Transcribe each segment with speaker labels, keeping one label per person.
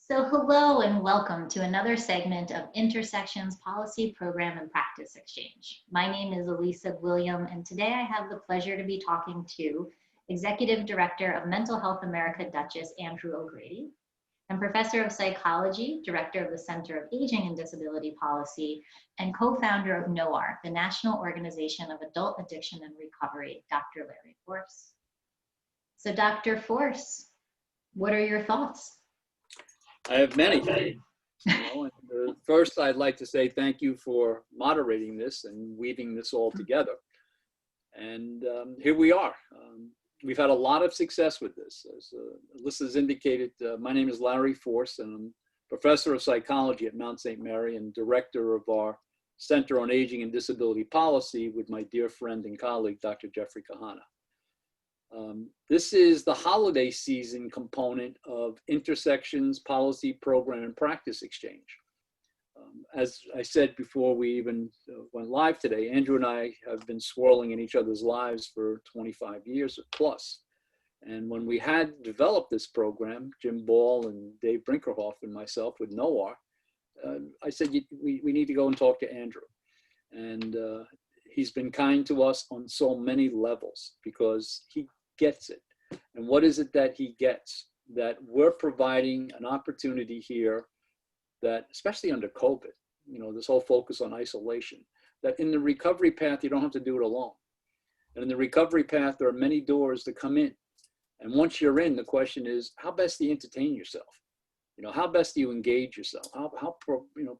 Speaker 1: So hello and welcome to another segment of Intersections Policy Program and Practice Exchange. My name is Elisa William, and today I have the pleasure to be talking to Executive Director of Mental Health America Duchess Andrew O'Grady, and Professor of Psychology, Director of the Center of Aging and Disability Policy, and co-founder of NOAR, the National Organization of Adult Addiction and Recovery, Dr. Larry Force. So Dr. Force, what are your thoughts?
Speaker 2: I have many. First, I'd like to say thank you for moderating this and weaving this all together. And here we are. We've had a lot of success with this. As Alyssa's indicated, my name is Larry Force, and I'm professor of psychology at Mount St. Mary and director of our Center on Aging and Disability Policy with my dear friend and colleague, Dr. Jeffrey Kahana. This is the holiday season component of Intersections Policy Program and Practice Exchange. As I said before we even went live today, Andrew and I have been swirling in each other's lives for 25 years plus. And when we had developed this program, Jim Ball and Dave Brinkerhoff and myself with NOAR, I said, we need to go and talk to Andrew. And he's been kind to us on so many levels because he gets it. And what is it that he gets? That we're providing an opportunity here that, especially under COVID, this whole focus on isolation, that in the recovery path, you don't have to do it alone. And in the recovery path, there are many doors to come in. And once you're in, the question is, how best do you entertain yourself? How best do you engage yourself? How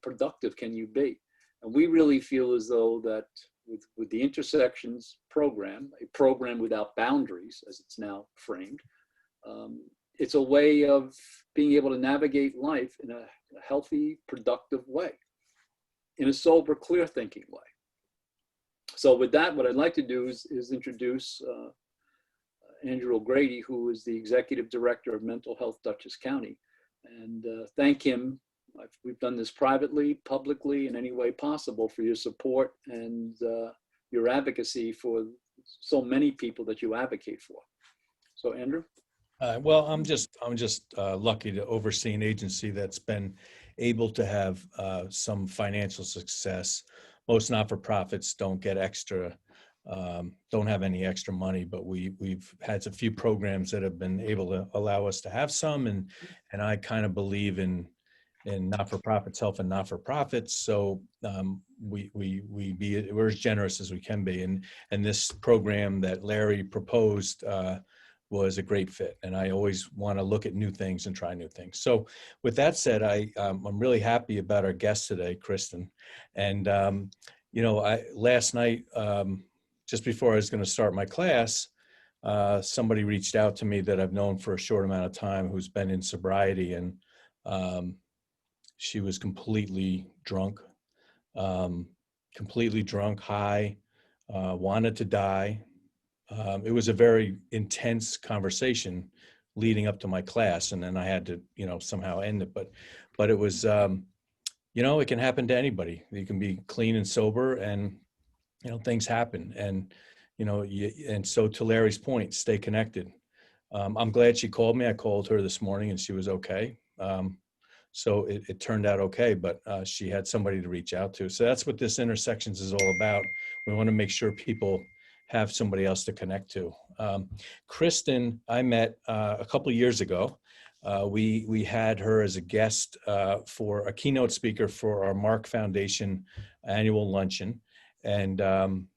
Speaker 2: productive can you be? And we really feel as though that with the Intersections program, a program without boundaries, as it's now framed, it's a way of being able to navigate life in a healthy, productive way, in a sober, clear-thinking way. So with that, what I'd like to do is introduce Andrew O'Grady, who is the Executive Director of Mental Health Dutchess County, and thank him. We've done this privately, publicly, in any way possible for your support and your advocacy for so many people that you advocate for. So, Andrew?
Speaker 3: Well, I'm just lucky to oversee an agency that's been able to have some financial success. Most not-for-profits don't get extra, don't have any extra money, but we've had a few programs that have been able to allow us to have some, and I kind of believe in not-for-profits helping not-for-profits. So we're as generous as we can be. And this program that Larry proposed was a great fit. And I always want to look at new things and try new things. So with that said, I'm really happy about our guest today, Kristen. And, last night, just before I was going to start my class, somebody reached out to me that I've known for a short amount of time who's been in sobriety, and she was completely drunk, high, wanted to die. It was a very intense conversation leading up to my class, and then I had to, somehow end it. But it was, it can happen to anybody. You can be clean and sober, and things happen. And and so to Larry's point, stay connected. I'm glad she called me. I called her this morning, and she was okay. So it turned out okay, but she had somebody to reach out to. So that's what this Intersections is all about. We want to make sure people have somebody else to connect to. Kristen, I met a couple of years ago. We had her as a guest for a keynote speaker for our Mark Foundation annual luncheon. And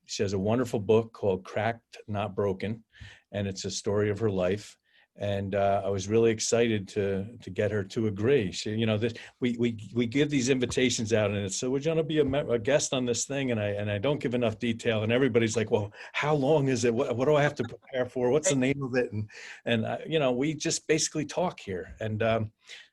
Speaker 3: she has a wonderful book called Cracked, Not Broken. And it's a story of her life. And I was really excited to get her to agree. She, we give these invitations out, and it's, so would you want to be a guest on this thing? And I don't give enough detail, and everybody's like, well, how long is it? What do I have to prepare for? What's the name of it? And we just basically talk here. And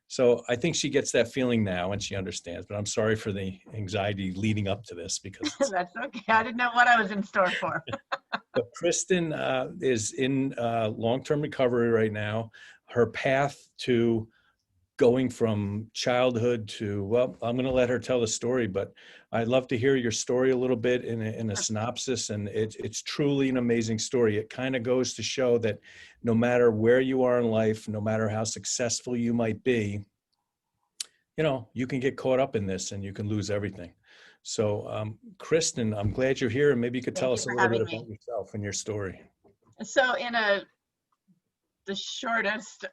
Speaker 3: so I think she gets that feeling now, and she understands. But I'm sorry for the anxiety leading up to this, because
Speaker 4: that's okay. I didn't know what I was in store for.
Speaker 3: But Kristen is in long-term recovery right now. Her path to going from childhood to, well, I'm going to let her tell the story, but I'd love to hear your story a little bit in a synopsis. And it's truly an amazing story. It kind of goes to show that no matter where you are in life, no matter how successful you might be, you know, you can get caught up in this and you can lose everything. So, Kristen, I'm glad you're here, and maybe you could
Speaker 4: Thank
Speaker 3: tell
Speaker 4: you
Speaker 3: us a
Speaker 4: for
Speaker 3: little bit
Speaker 4: having me.
Speaker 3: about yourself and your story.
Speaker 4: So in the shortest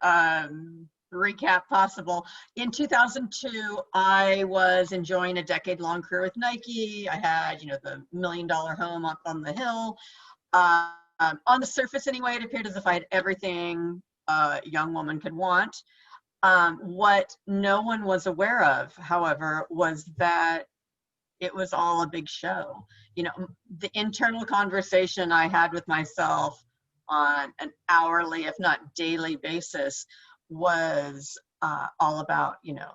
Speaker 4: recap possible, in 2002, I was enjoying a decade-long career with Nike. I had, you know, the $1 million home up on the hill. On the surface anyway, it appeared as if I had everything a young woman could want. What no one was aware of, however, was that it was all a big show. You know, the internal conversation I had with myself on an hourly, if not daily basis was all about, you know,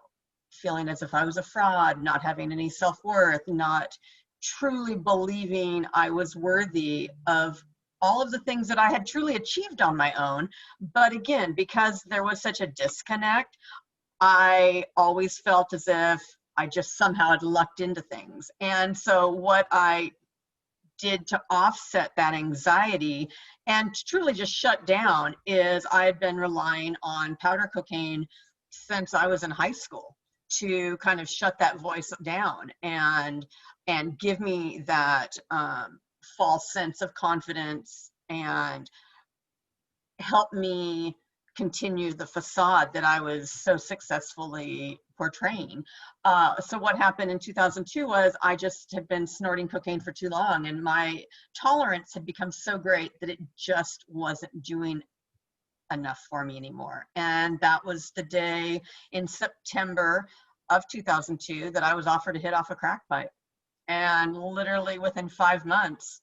Speaker 4: feeling as if I was a fraud, not having any self-worth, not truly believing I was worthy of all of the things that I had truly achieved on my own. But again, because there was such a disconnect, I always felt as if I just somehow had lucked into things. And so what I did to offset that anxiety and truly just shut down is I had been relying on powder cocaine since I was in high school to kind of shut that voice down and give me that false sense of confidence and help me continue the facade that I was so successfully portraying. So what happened in 2002 was I just had been snorting cocaine for too long, and my tolerance had become so great that it just wasn't doing enough for me anymore. And that was the day in September of 2002 that I was offered to hit off a crack pipe. And literally within 5 months,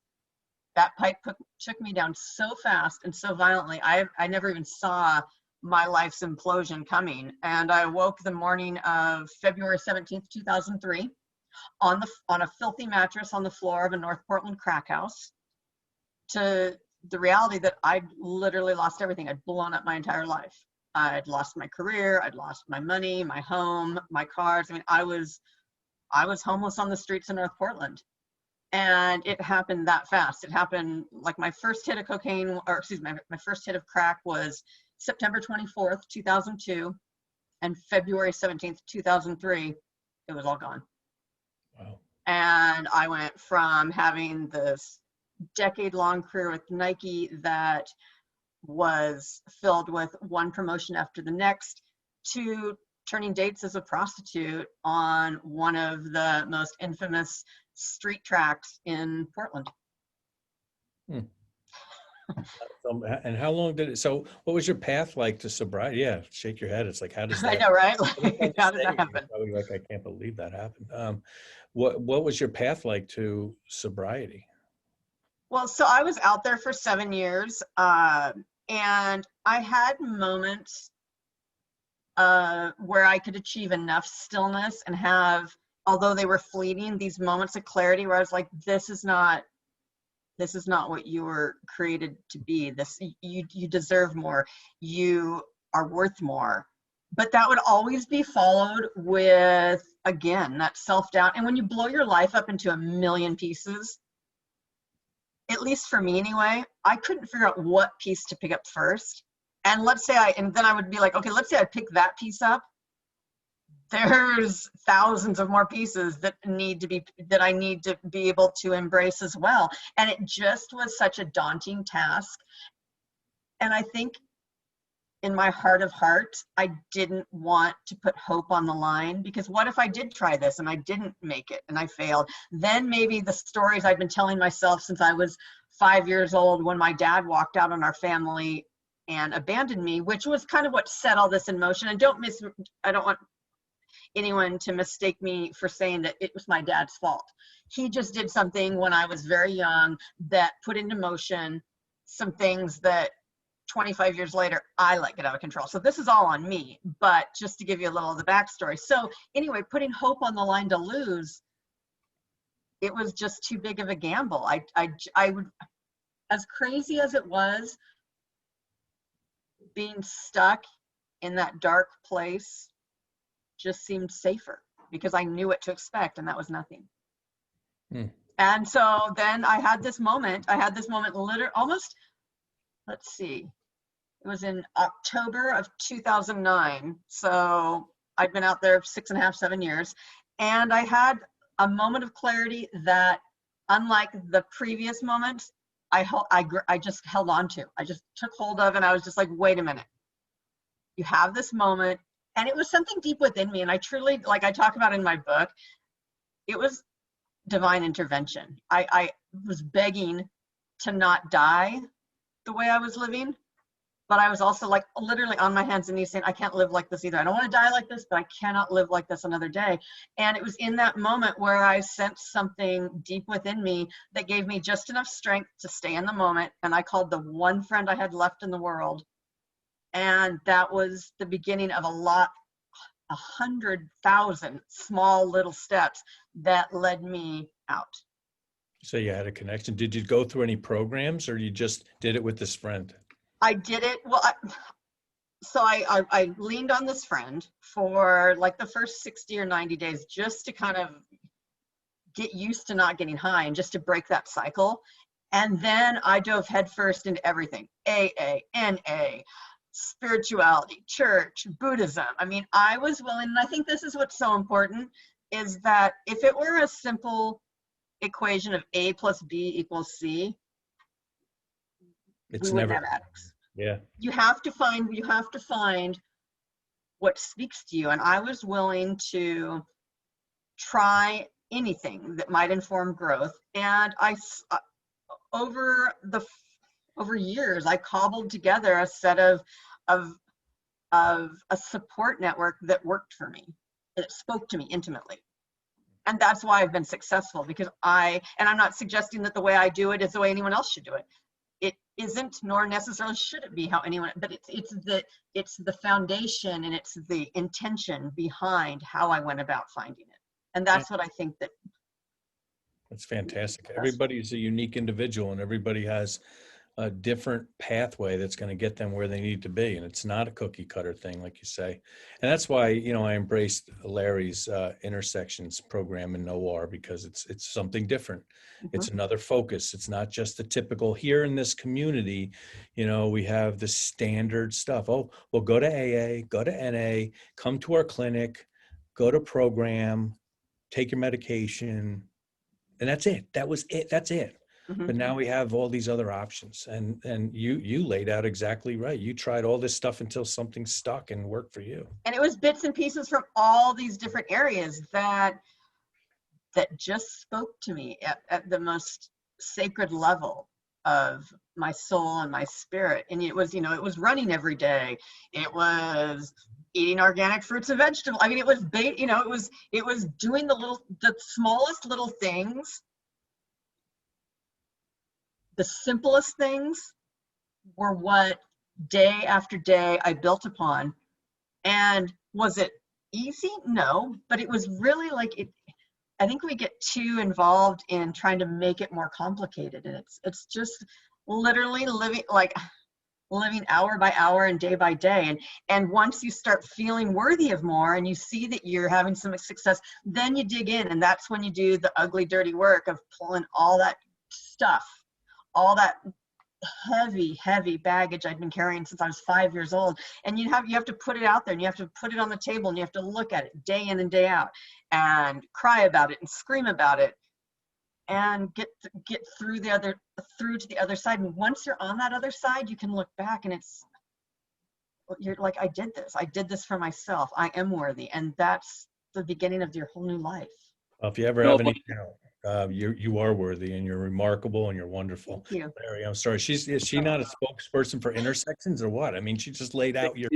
Speaker 4: that pipe took me down so fast and so violently. I never even saw my life's implosion coming. And I woke the morning of February 17th, 2003 on a filthy mattress on the floor of a North Portland crack house to the reality that I'd literally lost everything. I'd blown up my entire life. I'd lost my career. I'd lost my money, my home, my cars. I mean, I was homeless on the streets of North Portland. And it happened that fast. It happened like my first hit of cocaine, or excuse me, my first hit of crack was September 24th, 2002, and February 17th, 2003, it was all gone.
Speaker 3: Wow.
Speaker 4: And I went from having this decade-long career with Nike that was filled with one promotion after the next to turning dates as a prostitute on one of the most infamous street tracks in Portland.
Speaker 3: And how long did it, so what was your path like to sobriety? Yeah, shake your head. It's like, how does
Speaker 4: I
Speaker 3: that,
Speaker 4: know, right?
Speaker 3: every time you
Speaker 4: How did
Speaker 3: say
Speaker 4: that
Speaker 3: it, you're
Speaker 4: happen?
Speaker 3: probably like, I can't believe that happened. What was your path like to sobriety?
Speaker 4: Well, so I was out there for 7 years, and I had moments where I could achieve enough stillness and have, although they were fleeting, these moments of clarity where I was like, this is not what you were created to be. You deserve more. You are worth more. But that would always be followed with, again, that self-doubt. And when you blow your life up into a million pieces, at least for me anyway, I couldn't figure out what piece to pick up first. And then I would be like, okay, let's say I pick that piece up. There's thousands of more pieces that I need to be able to embrace as well. And it just was such a daunting task. And I think in my heart of hearts, I didn't want to put hope on the line, because what if I did try this and I didn't make it and I failed? Then maybe the stories I've been telling myself since I was 5 years old, when my dad walked out on our family and abandoned me, which was kind of what set all this in motion. And I don't want anyone to mistake me for saying that it was my dad's fault. He just did something when I was very young that put into motion some things that 25 years later, I let get out of control. So this is all on me, but just to give you a little of the backstory. So anyway, putting hope on the line to lose, it was just too big of a gamble. I would, as crazy as it was, being stuck in that dark place just seemed safer because I knew what to expect, and that was nothing. And so then I had this moment literally almost, let's see, it was in October of 2009. So I'd been out there 6.5, 7 years, and I had a moment of clarity that, unlike the previous moments, I just held on to. I just took hold of, and I was just like, wait a minute. You have this moment, and it was something deep within me, and I truly, like I talk about in my book, it was divine intervention. I was begging to not die the way I was living, but I was also like literally on my hands and knees saying, I can't live like this either. I don't want to die like this, but I cannot live like this another day. And it was in that moment where I sensed something deep within me that gave me just enough strength to stay in the moment. And I called the one friend I had left in the world. And that was the beginning of 100,000 small little steps that led me out.
Speaker 3: So you had a connection. Did you go through any programs, or you just did it with this friend?
Speaker 4: I did it. Well, I leaned on this friend for like the first 60 or 90 days just to kind of get used to not getting high and just to break that cycle. And then I dove headfirst into everything: AA, NA, spirituality, church, Buddhism. I mean, I was willing, and I think this is what's so important, is that if it were a simple equation of A plus B equals C,
Speaker 3: It's
Speaker 4: we wouldn't
Speaker 3: never.
Speaker 4: have addicts.
Speaker 3: Yeah.
Speaker 4: You have to find what speaks to you. And I was willing to try anything that might inform growth. And over years, I cobbled together a set of a support network that worked for me. It spoke to me intimately. And that's why I've been successful, because and I'm not suggesting that the way I do it is the way anyone else should do it. It isn't, nor necessarily should it be how anyone, but it's the foundation, and it's the intention behind how I went about finding it. And that's what I think
Speaker 3: That's fantastic. Everybody's a unique individual, and everybody has a different pathway that's going to get them where they need to be. And it's not a cookie cutter thing, like you say. And that's why, I embraced Larry's intersections program in NOR, because it's something different. It's another focus. It's not just the typical here in this community. We have the standard stuff. Oh, well, go to AA, go to NA, come to our clinic, go to program, take your medication. And that's it. That was it. That's it. But now we have all these other options, and you laid out exactly right. You tried all this stuff until something stuck and worked for you.
Speaker 4: And it was bits and pieces from all these different areas that just spoke to me at the most sacred level of my soul and my spirit. And it was, it was running every day. It was eating organic fruits and vegetables. I mean, it was, it was doing the smallest little things. The simplest things were what day after day I built upon. And was it easy? No, but it was really like it. I think we get too involved in trying to make it more complicated. And it's just literally living hour by hour and day by day. And once you start feeling worthy of more, and you see that you're having some success, then you dig in. And that's when you do the ugly, dirty work of pulling all that stuff, all that heavy baggage I'd been carrying since I was 5 years old. And you have to put it out there, and you have to put it on the table, and you have to look at it day in and day out, and cry about it and scream about it, and get through to the other side. And once you're on that other side, you can look back, and you're like, I did this for myself. I am worthy. And that's the beginning of your whole new life.
Speaker 3: Well, if you ever have any doubt, you are worthy, and you're remarkable, and you're wonderful.
Speaker 4: Thank you.
Speaker 3: Larry, I'm sorry. Is she not a spokesperson for intersections, or what? I mean, she just laid out your.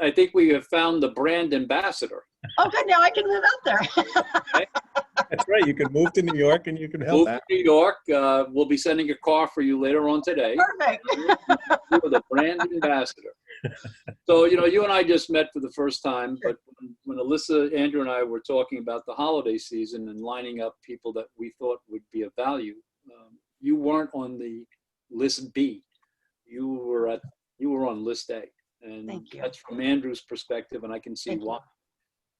Speaker 2: I think we have found the brand ambassador.
Speaker 4: Oh, good. Now I can move out there.
Speaker 2: Okay?
Speaker 3: That's right. You can move to New York, and you can help
Speaker 2: Move
Speaker 3: out.
Speaker 2: to New York. We'll be sending a car for you later on today.
Speaker 4: Perfect.
Speaker 2: You are the brand ambassador. So, you and I just met for the first time, but when Alyssa, Andrew, and I were talking about the holiday season and lining up people that we thought would be of value, you weren't on the list B. You were on list A. And
Speaker 4: Thank you.
Speaker 2: that's from Andrew's perspective, and I can see why.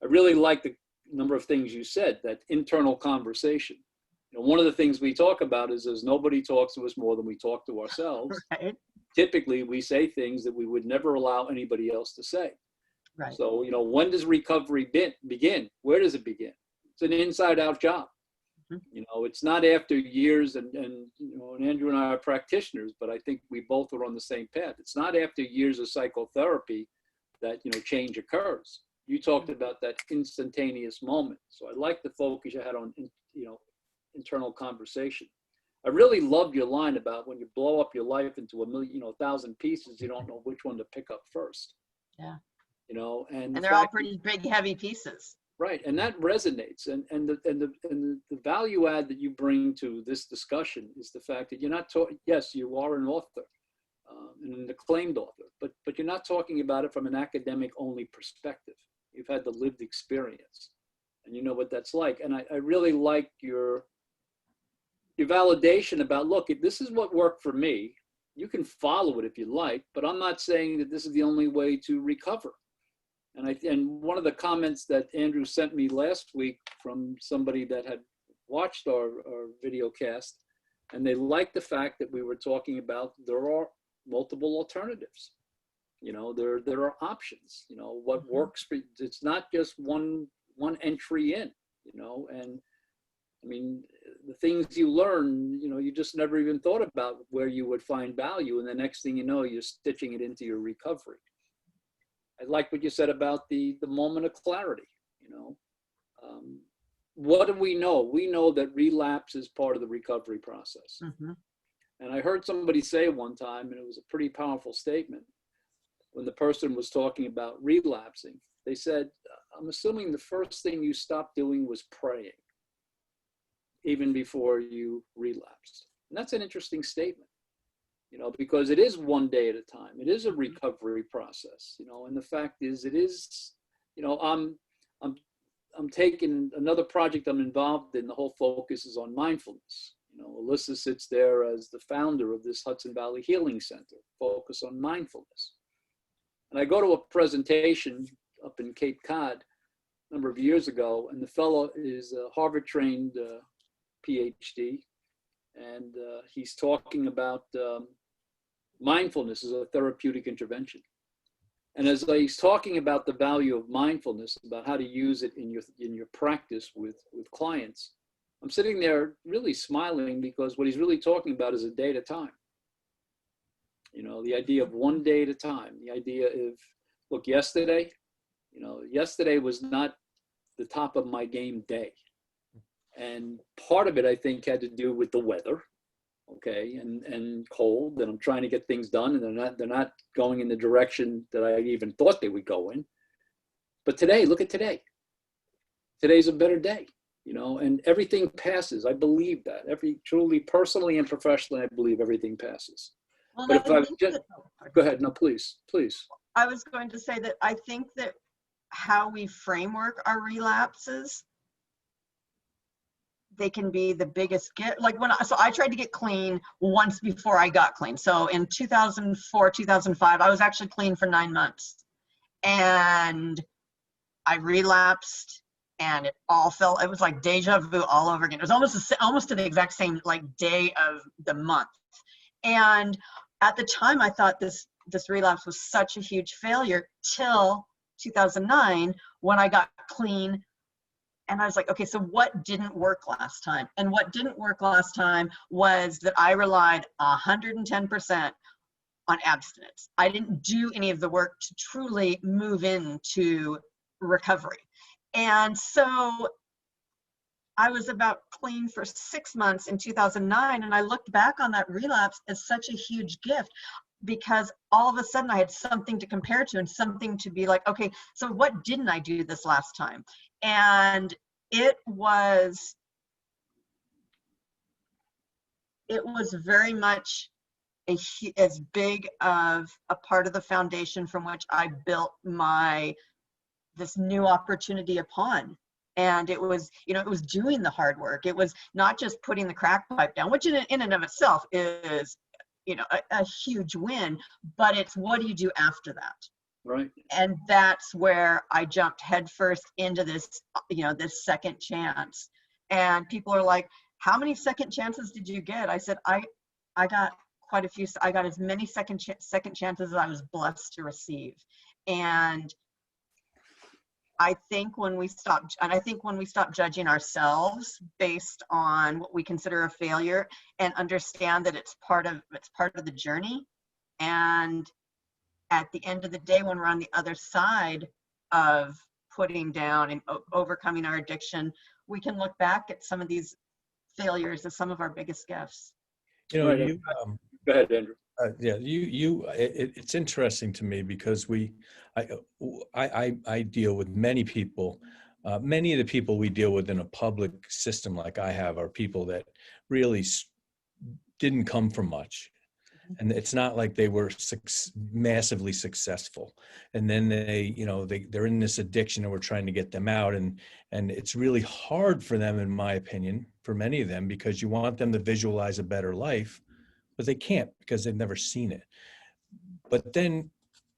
Speaker 2: I really like the number of things you said, that internal conversation. One of the things we talk about is nobody talks to us more than we talk to ourselves.
Speaker 4: Right.
Speaker 2: Typically, we say things that we would never allow anybody else to say.
Speaker 4: Right.
Speaker 2: So, you know, when does recovery begin? Where does it begin? It's an inside-out job. You know, it's not after years, and you know, and Andrew and I are practitioners, but I think we both are on the same path. It's not after years of psychotherapy that, you know, change occurs. You talked about that instantaneous moment. So I like the focus you had on, you know, internal conversation. I really loved your line about when you blow up your life into 1,000 pieces, you don't know which one to pick up first.
Speaker 4: Yeah.
Speaker 2: You know,
Speaker 4: And they're all pretty big, heavy pieces.
Speaker 2: Right, and that resonates, and the value add that you bring to this discussion is the fact that you're not talking. Yes, you are an author, and an acclaimed author, but you're not talking about it from an academic only perspective. You've had the lived experience, and you know what that's like. And I really like your validation about, look, if this is what worked for me, you can follow it if you like, but I'm not saying that this is the only way to recover. And one of the comments that Andrew sent me last week from somebody that had watched our video cast, and they liked the fact that we were talking about there are multiple alternatives. You know, there are options. You know, what works for, it's not just one entry in. You know, and I mean, the things you learn, you know, you just never even thought about where you would find value, and the next thing you know, you're stitching it into your recovery. I like what you said about the moment of clarity. You know, what do we know? We know that relapse is part of the recovery process. And I heard somebody say one time, and it was a pretty powerful statement, when the person was talking about relapsing. They said, I'm assuming the first thing you stopped doing was praying, even before you relapsed. And that's an interesting statement. You know, because it is one day at a time. It is a recovery process, you know, and the fact is, it is, you know, I'm taking another project I'm involved in. The whole focus is on mindfulness. You know, Alyssa sits there as the founder of this Hudson Valley Healing Center, focus on mindfulness. And I go to a presentation up in Cape Cod a number of years ago, and the fellow is a Harvard-trained PhD, and he's talking about mindfulness as a therapeutic intervention. And as he's talking about the value of mindfulness, about how to use it in your practice with clients, I'm sitting there really smiling, because what he's really talking about is a day at a time. You know, the idea of one day at a time, the idea of, look, yesterday was not the top of my game day. And part of it, I think, had to do with the weather. Okay, and cold, and I'm trying to get things done, and they're not going in the direction that I even thought they would go in. But today, look at today. Today's a better day, you know, and everything passes. I believe that. Truly, personally and professionally, I believe everything passes.
Speaker 4: Well,
Speaker 2: but if I just go ahead, no, please.
Speaker 4: I was going to say that I think that how we framework our relapses, they can be the biggest gift. Like so I tried to get clean once before I got clean. So in 2004, 2005, I was actually clean for 9 months, and I relapsed, and it was like deja vu all over again. It was almost to the exact same like day of the month. And at the time I thought this relapse was such a huge failure till 2009, when I got clean. And I was like, okay, so what didn't work last time? And what didn't work last time was that I relied 110% on abstinence. I didn't do any of the work to truly move into recovery. And so I was about clean for 6 months in 2009. And I looked back on that relapse as such a huge gift, because all of a sudden I had something to compare to and something to be like, okay, so what didn't I do this last time? And it was very much as big of a part of the foundation from which I built this new opportunity upon. And it was, you know, it was doing the hard work. It was not just putting the crack pipe down, which in and of itself is, you know, a huge win, but it's what do you do after that?
Speaker 2: Right.
Speaker 4: And that's where I jumped headfirst into this, you know, this second chance. And people are like, how many second chances did you get? I said, I got quite a few. I got as many second chances as I was blessed to receive. And I think when we stop, and I think when we stop judging ourselves based on what we consider a failure and understand that it's part of the journey, and at the end of the day, when we're on the other side of putting down and overcoming our addiction, we can look back at some of these failures as some of our biggest gifts.
Speaker 3: You know,
Speaker 2: Right.
Speaker 3: you,
Speaker 2: Go ahead, Andrew.
Speaker 3: yeah, it's interesting to me because I deal with many people. Many of the people we deal with in a public system like I have are people that really didn't come from much. And it's not like they were massively successful. And then they're in this addiction and we're trying to get them out. And it's really hard for them, in my opinion, for many of them, because you want them to visualize a better life, but they can't because they've never seen it. But then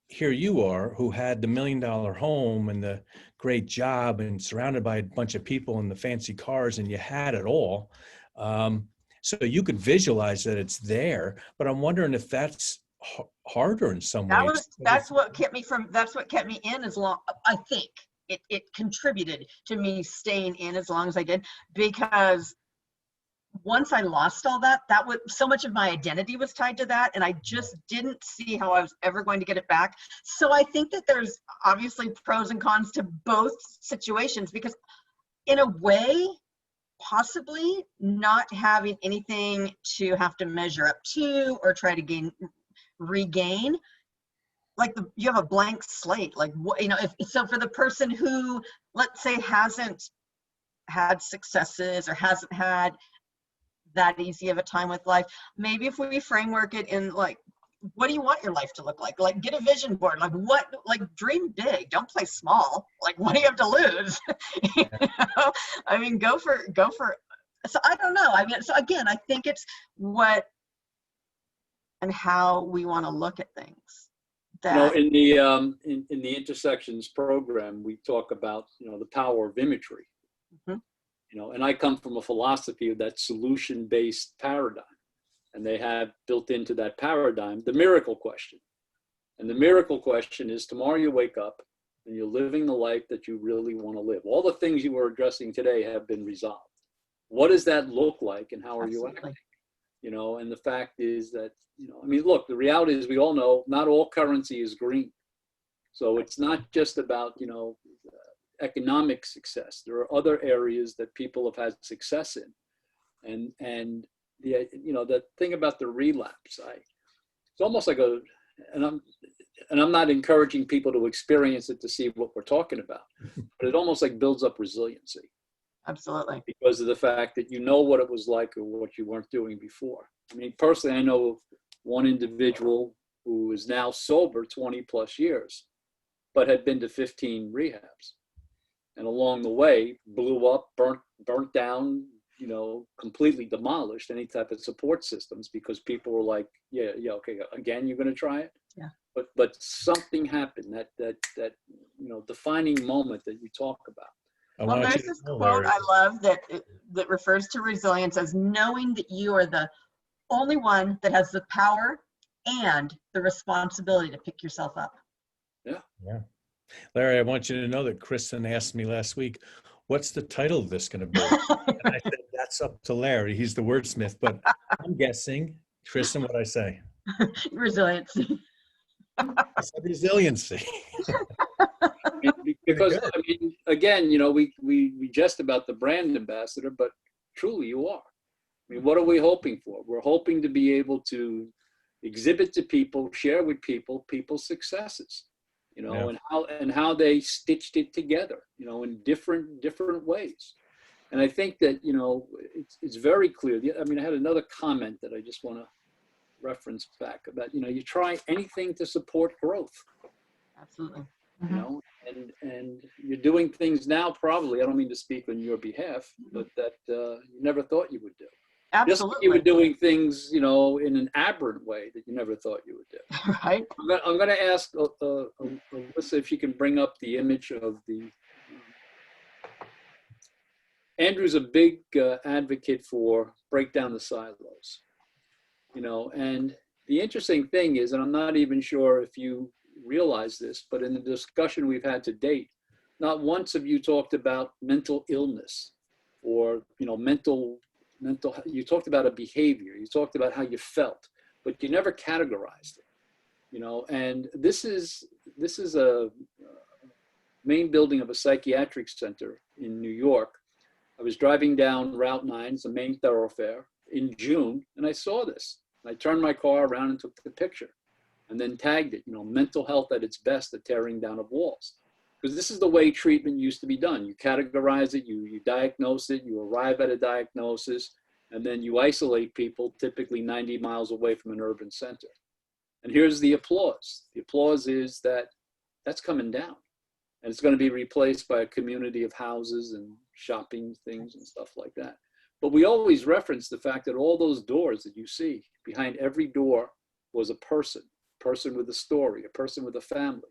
Speaker 3: here you are, who had the $1 million home and the great job and surrounded by a bunch of people and the fancy cars, and you had it all. So you could visualize that it's there, but I'm wondering if that's harder in some ways.
Speaker 4: That's what kept me in as long, I think it contributed to me staying in as long as I did, because once I lost all that was so much of my identity was tied to that, and I just didn't see how I was ever going to get it back. So I think that there's obviously pros and cons to both situations, because in a way, possibly not having anything to have to measure up to or try to regain, like you have a blank slate. Like, what, so for the person who, let's say, hasn't had successes or hasn't had that easy of a time with life, maybe if we framework it in like, what do you want your life to look like? Like, get a vision board. Dream big, don't play small. Like, what do you have to lose? I mean, go for, so I don't know. I mean, so again, I think it's what and how we want to look at things.
Speaker 2: In the Intersections program, we talk about, the power of imagery. Mm-hmm. And I come from a philosophy of that solution-based paradigm. And they have built into that paradigm the miracle question. And the miracle question is, tomorrow you wake up and you're living the life that you really want to live. All the things you were addressing today have been resolved. What does that look like and how are you acting? And the fact is that, look, the reality is we all know not all currency is green. So it's not just about, economic success. There are other areas that people have had success in. And the thing about the relapse, it's almost like and I'm not encouraging people to experience it to see what we're talking about, but it almost like builds up resiliency.
Speaker 4: Absolutely.
Speaker 2: Because of the fact that you know what it was like or what you weren't doing before. I mean, personally, I know one individual who is now sober 20 plus years, but had been to 15 rehabs. And along the way, blew up, burnt down, completely demolished any type of support systems because people were like, yeah, okay, again, you're going to try it?
Speaker 4: Yeah.
Speaker 2: But something happened, that defining moment that you talk about.
Speaker 4: Well, there's this quote I love that refers to resilience as knowing that you are the only one that has the power and the responsibility to pick yourself up.
Speaker 2: Yeah.
Speaker 3: Yeah. Larry, I want you to know that Kristen asked me last week, what's the title of this going to be? And I said, that's up to Larry. He's the wordsmith, but I'm guessing. Kristen, what'd I say?
Speaker 4: Resiliency.
Speaker 3: I said resiliency.
Speaker 2: Because again, we jest about the brand ambassador, but truly you are. I mean, what are we hoping for? We're hoping to be able to exhibit to people, share with people, people's successes,
Speaker 3: Yeah.
Speaker 2: and how they stitched it together, in different ways. And I think that, it's very clear. I had another comment that I just want to reference back about, you try anything to support growth.
Speaker 4: Absolutely.
Speaker 2: And you're doing things now, probably, I don't mean to speak on your behalf, but that you never thought you would do.
Speaker 4: Absolutely.
Speaker 2: Just like you were doing things, in an aberrant way that you never thought you would do.
Speaker 4: Right.
Speaker 2: I'm going to ask Alyssa if she can bring up the image of the. Andrew's a big advocate for break down the silos, and the interesting thing is, and I'm not even sure if you realize this, but in the discussion we've had to date, not once have you talked about mental illness or, you talked about a behavior, you talked about how you felt, but you never categorized it, and this is a main building of a psychiatric center in New York. I was driving down Route 9, it's a main thoroughfare, in June, and I saw this. I turned my car around and took the picture and then tagged it, mental health at its best, the tearing down of walls. Because this is the way treatment used to be done. You categorize it, you diagnose it, you arrive at a diagnosis, and then you isolate people, typically 90 miles away from an urban center. And here's the applause. The applause is that that's coming down. And it's going to be replaced by a community of houses and shopping things and stuff like that. But we always reference the fact that all those doors that you see, behind every door was a person with a story, a person with a family.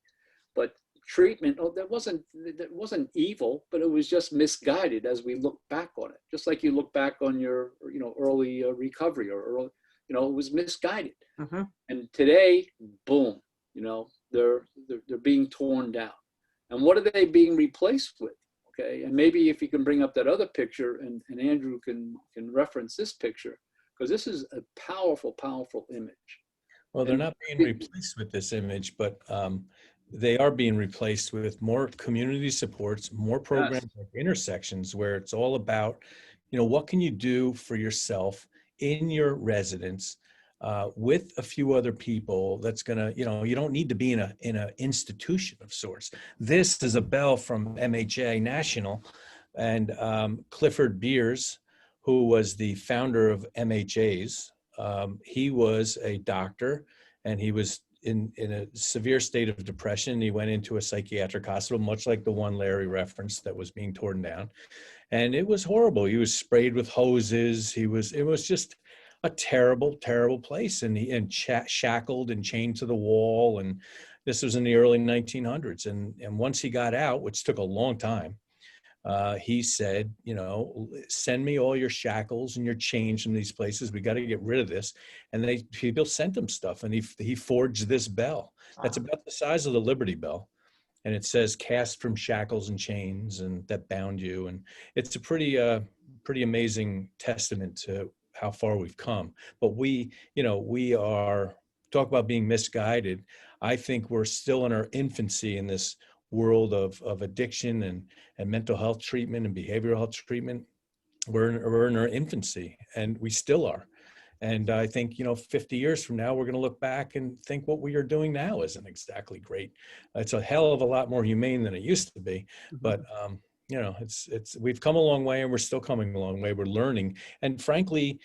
Speaker 2: But treatment, that wasn't evil, but it was just misguided as we look back on it. Just like you look back on your, early recovery or early, it was misguided.
Speaker 4: Mm-hmm.
Speaker 2: And today, boom, they're being torn down. And what are they being replaced with? Okay, and maybe if you can bring up that other picture, and Andrew can reference this picture, because this is a powerful, powerful image.
Speaker 3: Well, they're not being replaced with this image, but they are being replaced with more community supports, more programs like Intersections, where it's all about, what can you do for yourself in your residence with a few other people that's gonna, you don't need to be in an institution of sorts. This is a bell from MHA National, and Clifford Beers, who was the founder of MHA's, he was a doctor, and he was in a severe state of depression. He went into a psychiatric hospital, much like the one Larry referenced that was being torn down. And it was horrible. He was sprayed with hoses. It was just a terrible, terrible place. And shackled and chained to the wall. And this was in the early 1900s. And once he got out, which took a long time, he said, send me all your shackles and your chains from these places. We got to get rid of this. And people sent him stuff, and he forged this bell. That's about the size of the Liberty Bell. And it says, cast from shackles and chains and that bound you. And it's a pretty amazing testament to how far we've come. But we are, talk about being misguided. I think we're still in our infancy in this world of addiction and mental health treatment and behavioral health treatment. We're in our infancy, and we still are. And I think, 50 years from now, we're going to look back and think what we are doing now isn't exactly great. It's a hell of a lot more humane than it used to be. But, we've come a long way, and we're still coming a long way. We're learning. And frankly,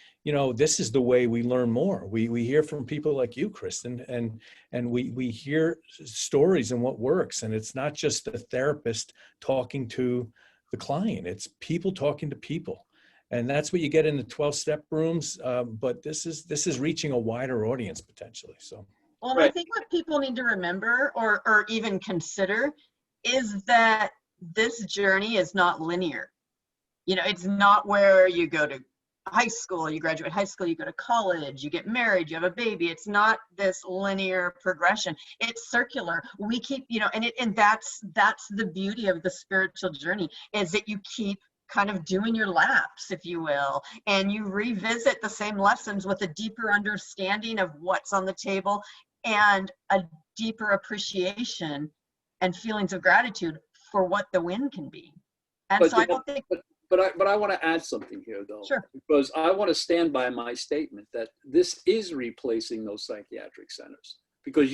Speaker 3: this is the way we learn more. We hear from people like you, Kristen, and we hear stories and what works. And it's not just a therapist talking to the client. It's people talking to people. And that's what you get in the 12-step rooms. But this is reaching a wider audience potentially. So,
Speaker 4: well, right. I think what people need to remember or even consider is that this journey is not linear. It's not where you go to high school, you graduate high school, you go to college, you get married, you have a baby. It's not this linear progression. It's circular. We keep, and that's the beauty of the spiritual journey, is that you keep kind of doing your laps, if you will, and you revisit the same lessons with a deeper understanding of what's on the table and a deeper appreciation and feelings of gratitude for what the win can be. And so I don't think.
Speaker 2: But I want to add something here, though,
Speaker 4: sure.
Speaker 2: Because I want to stand by my statement that this is replacing those psychiatric centers. Because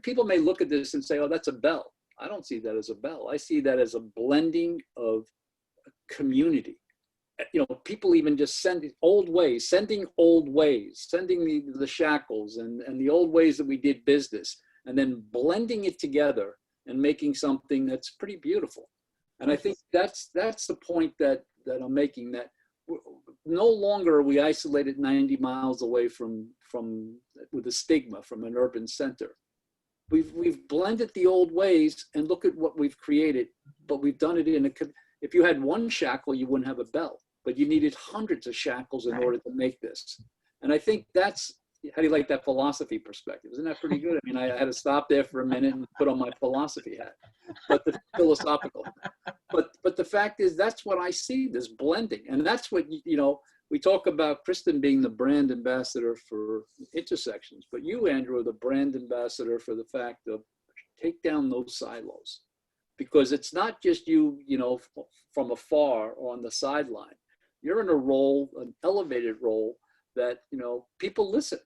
Speaker 2: people may look at this and say, "Oh, that's a bell." I don't see that as a bell. I see that as a blending of community. People even just sending old ways, sending the shackles and the old ways that we did business, and then blending it together and making something that's pretty beautiful. And I think that's the point that I'm making, that no longer are we isolated 90 miles away from with a stigma from an urban center. We've blended the old ways, and look at what we've created, but we've done it if you had one shackle, you wouldn't have a bell, but you needed hundreds of shackles in order to make this. And I think that's how do you like that philosophy perspective? Isn't that pretty good? I mean, I had to stop there for a minute and put on my philosophy hat, but the philosophical. But the fact is, that's what I see, this blending. And that's what, we talk about Kristen being the brand ambassador for intersections, but you, Andrew, are the brand ambassador for the fact of take down those silos. Because it's not just you, from afar or on the sideline. You're in a role, an elevated role that, people listen.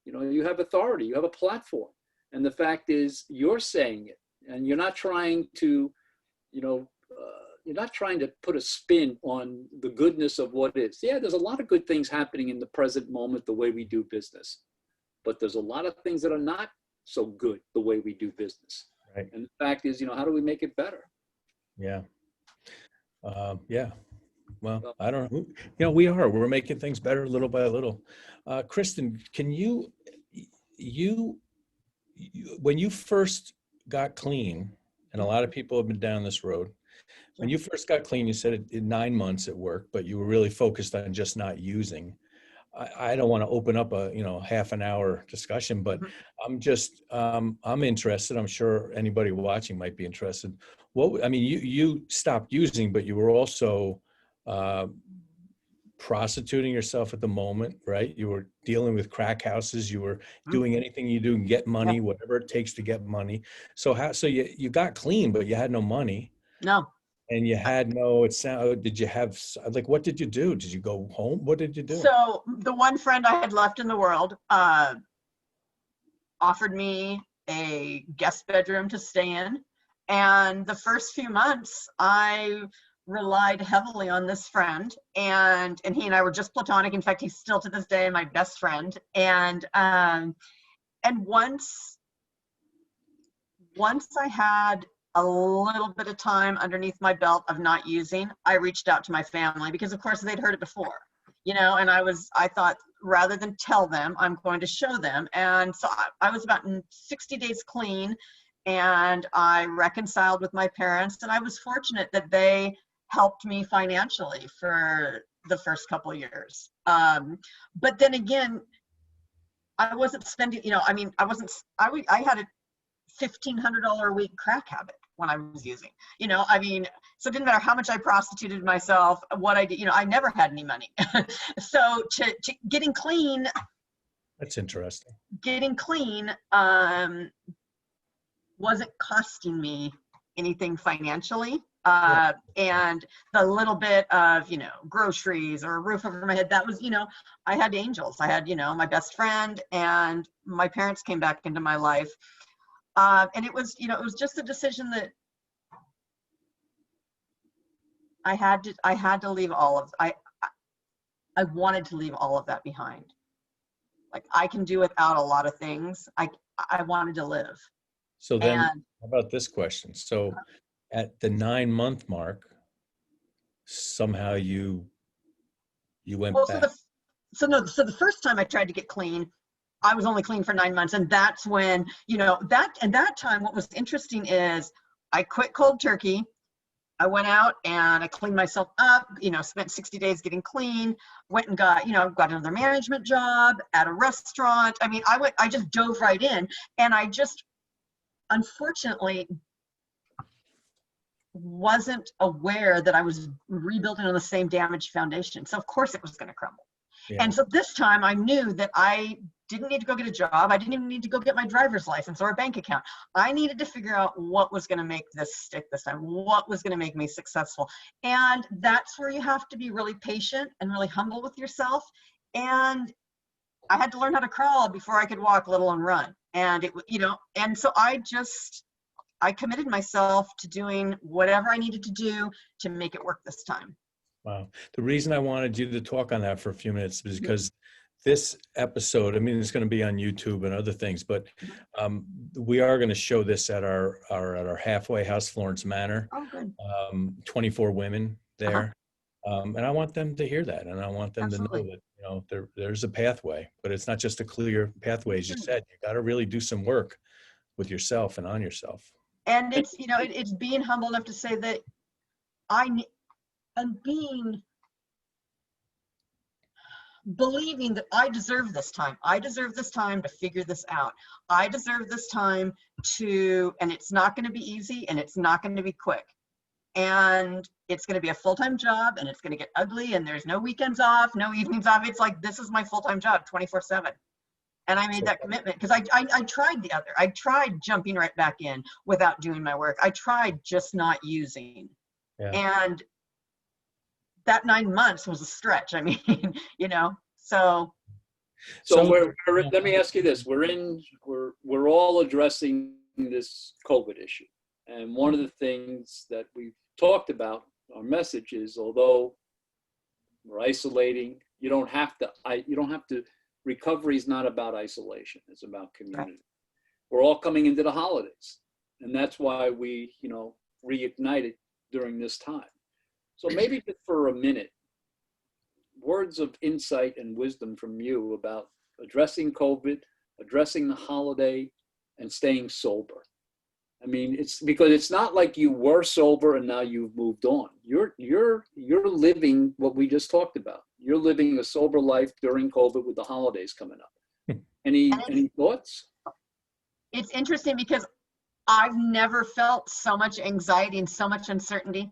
Speaker 2: You have authority, you have a platform. And the fact is, you're saying it, and you're not trying to, you're not trying to put a spin on the goodness of what is. Yeah, there's a lot of good things happening in the present moment, the way we do business. But there's a lot of things that are not so good the way we do business.
Speaker 3: Right.
Speaker 2: And the fact is, how do we make it better?
Speaker 3: Yeah. Yeah. Well, I don't know. We're making things better little by little. Kristen, can you, when you first got clean, and a lot of people have been down this road, when you first got clean, you said it in 9 months at work, but you were really focused on just not using. I don't want to open up a, half an hour discussion, but I'm just, I'm interested. I'm sure anybody watching might be interested. You stopped using, but you were also prostituting yourself at the moment, right? You were dealing with crack houses. You were doing anything you do and get money, whatever it takes to get money. So you got clean, but you had no money.
Speaker 4: No.
Speaker 3: And you had did you have, what did you do? Did you go home? What did you do?
Speaker 4: So the one friend I had left in the world offered me a guest bedroom to stay in. And the first few months, I relied heavily on this friend. And he and I were just platonic. In fact, he's still to this day my best friend. And once I had a little bit of time underneath my belt of not using, I reached out to my family because of course they'd heard it before, and I thought rather than tell them, I'm going to show them. And so I was about 60 days clean, and I reconciled with my parents, and I was fortunate that they helped me financially for the first couple of years. But then again, I wasn't spending, I had a $1,500 a week crack habit when I was using, so it didn't matter how much I prostituted myself, what I did, I never had any money. So to getting clean.
Speaker 3: That's interesting.
Speaker 4: Getting clean wasn't costing me anything financially. And the little bit of, groceries or a roof over my head, that was, I had angels. I had, my best friend, and my parents came back into my life. And it was, it was just a decision that I had to leave all of, I wanted to leave all of that behind. Like, I can do without a lot of things. I wanted to live.
Speaker 3: So then how about this question? So at the 9-month mark, somehow you went back.
Speaker 4: So the first time I tried to get clean, I was only clean for 9 months. And that's when, that time, what was interesting is I quit cold turkey. I went out and I cleaned myself up, spent 60 days getting clean, went and got another management job at a restaurant. I mean, I just dove right in, and I just, unfortunately, wasn't aware that I was rebuilding on the same damaged foundation. So of course it was going to crumble. Yeah. And so this time I knew that I didn't need to go get a job. I didn't even need to go get my driver's license or a bank account. I needed to figure out what was going to make this stick this time, what was going to make me successful. And that's where you have to be really patient and really humble with yourself. And I had to learn how to crawl before I could walk, let alone run. And and so I committed myself to doing whatever I needed to do to make it work this time.
Speaker 3: Wow. The reason I wanted you to talk on that for a few minutes is because this episode, it's going to be on YouTube and other things, but we are going to show this at our halfway house, Florence Manor.
Speaker 4: Oh, good.
Speaker 3: 24 women there. And I want them to hear that. And I want them
Speaker 4: Absolutely.
Speaker 3: to know that, there's a pathway, but it's not just a clear pathway. As you said, you got to really do some work with yourself and on yourself.
Speaker 4: And it's, it's being humble enough to say that believing that I deserve this time. I deserve this time to figure this out. I deserve this time to, and it's not going to be easy and it's not going to be quick. And it's going to be a full-time job and it's going to get ugly and there's no weekends off, no evenings off. It's like, this is my full-time job 24/7. And I made that commitment because I tried the other. I tried jumping right back in without doing my work. I tried just not using.
Speaker 3: Yeah.
Speaker 4: And that 9 months was a stretch. I mean, you know, so.
Speaker 2: Let me ask you this. We're all addressing this COVID issue. And one of the things that we've talked about, our message is, although we're isolating, you don't have to, recovery is not about isolation. It's about community. Right. We're all coming into the holidays. And that's why we, reignited during this time. So maybe just for a minute, words of insight and wisdom from you about addressing COVID, addressing the holiday, and staying sober. I mean, it's because it's not like you were sober and now you've moved on. You're living what we just talked about. You're living a sober life during COVID with the holidays coming up. Any thoughts?
Speaker 4: It's interesting because I've never felt so much anxiety and so much uncertainty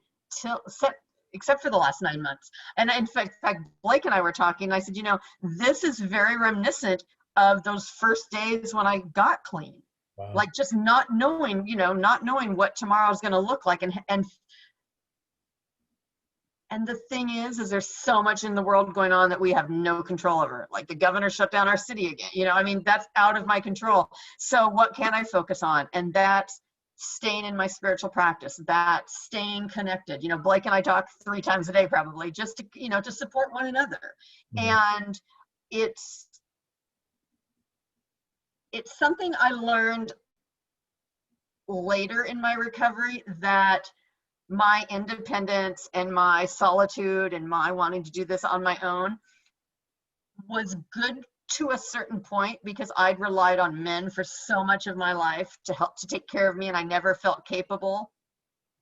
Speaker 4: except for the last 9 months. And in fact, Blake and I were talking, and I said, this is very reminiscent of those first days when I got clean. Wow. Like just not knowing, not knowing what tomorrow's going to look like. And the thing is there's so much in the world going on that we have no control over. Like the governor shut down our city again. I mean, that's out of my control. So what can I focus on? And that's staying in my spiritual practice, that's staying connected. Blake and I talk 3 times a day, probably just to, to support one another. Mm-hmm. And it's something I learned later in my recovery, that my independence and my solitude and my wanting to do this on my own was good to a certain point, because I'd relied on men for so much of my life to help to take care of me, and I never felt capable.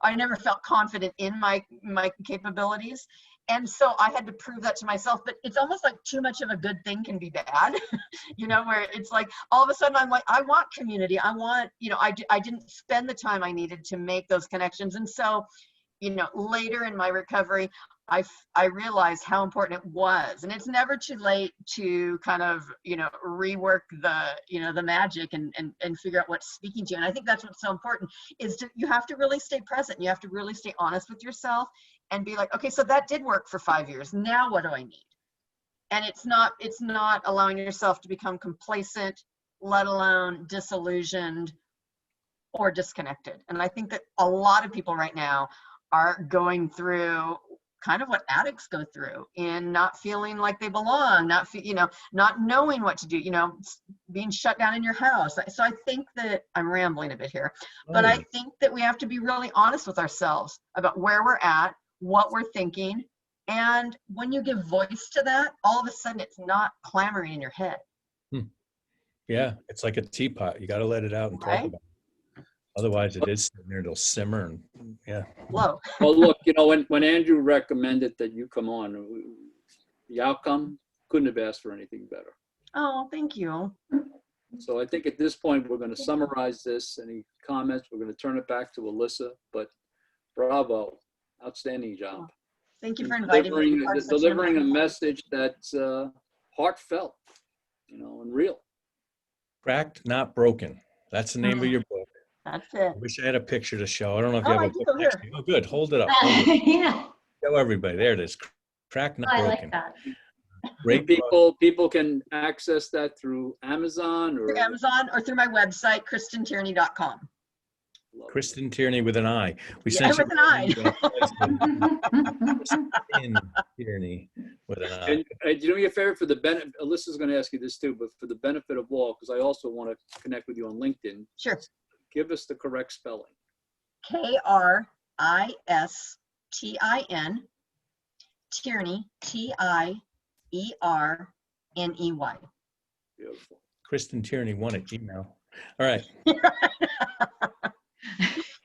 Speaker 4: I never felt confident in my capabilities. And so I had to prove that to myself. But it's almost like too much of a good thing can be bad, where it's like all of a sudden I'm like, I want community. I want, I didn't spend the time I needed to make those connections. And so, later in my recovery, I realized how important it was. And it's never too late to kind of, rework the magic and figure out what's speaking to you. And I think that's what's so important is you have to really stay present. You have to really stay honest with yourself and be like, okay, so that did work for 5 years. Now what do I need? And it's not allowing yourself to become complacent, let alone disillusioned or disconnected. And I think that a lot of people right now are going through kind of what addicts go through in not feeling like they belong, not knowing what to do, being shut down in your house. So I think that I'm rambling a bit here, but I think that we have to be really honest with ourselves about where we're at, what we're thinking. And when you give voice to that, all of a sudden it's not clamoring in your head.
Speaker 3: Yeah, it's like a teapot. You got to let it out and talk about it. Otherwise, it is sitting there, it'll simmer and
Speaker 4: Whoa.
Speaker 2: Well, look, when Andrew recommended that you come on, the outcome couldn't have asked for anything better.
Speaker 4: Oh, thank you.
Speaker 2: So I think at this point, we're going to summarize this. Any comments? We're going to turn it back to Alyssa, but bravo. Outstanding job.
Speaker 4: Thank you for inviting me.
Speaker 2: Delivering a message that's heartfelt, and real.
Speaker 3: Cracked, not broken. That's the name of your book.
Speaker 4: That's it.
Speaker 3: I wish I had a picture to show. I don't know if you have a book
Speaker 4: here.
Speaker 3: Oh, good. Hold it up.
Speaker 1: Yeah.
Speaker 3: Show everybody. There it is. Cracked, not broken.
Speaker 1: I like that.
Speaker 2: Great people can access that through Amazon or
Speaker 4: through my website, KristenTierney.com.
Speaker 3: Kristen Tierney with an I.
Speaker 4: With an I.
Speaker 3: Kristen Tierney with an I.
Speaker 2: And do me a favor for the benefit, Alyssa's going to ask you this too, but for the benefit of all, because I also want to connect with you on LinkedIn.
Speaker 4: Sure.
Speaker 2: Give us the correct spelling.
Speaker 4: Kristin, Tierney, Tierney.
Speaker 2: Beautiful.
Speaker 3: Kristen Tierney 1 at Gmail. All right.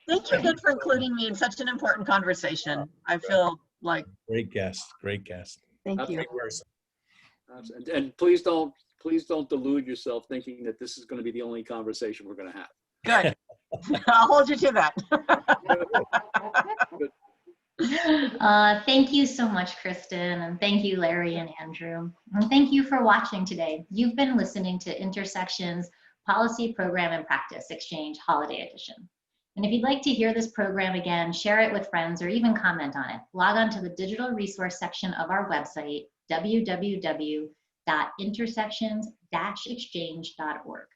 Speaker 4: Thank you again for including me in such an important conversation. I feel like
Speaker 3: great guest.
Speaker 4: Thank you.
Speaker 2: And please don't delude yourself thinking that this is going to be the only conversation we're going to have.
Speaker 4: Good. I'll hold you to that.
Speaker 1: Thank you so much, Kristen, and thank you, Larry and Andrew. And thank you for watching today. You've been listening to Intersections Policy, Program, and Practice Exchange Holiday Edition. And if you'd like to hear this program again, share it with friends, or even comment on it, log on to the digital resource section of our website, www.intersections-exchange.org.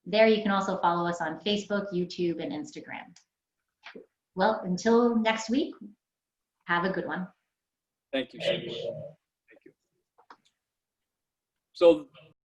Speaker 1: There you can also follow us on Facebook, YouTube, and Instagram. Well, until next week, have a good one.
Speaker 2: Thank you so much. Thank you. So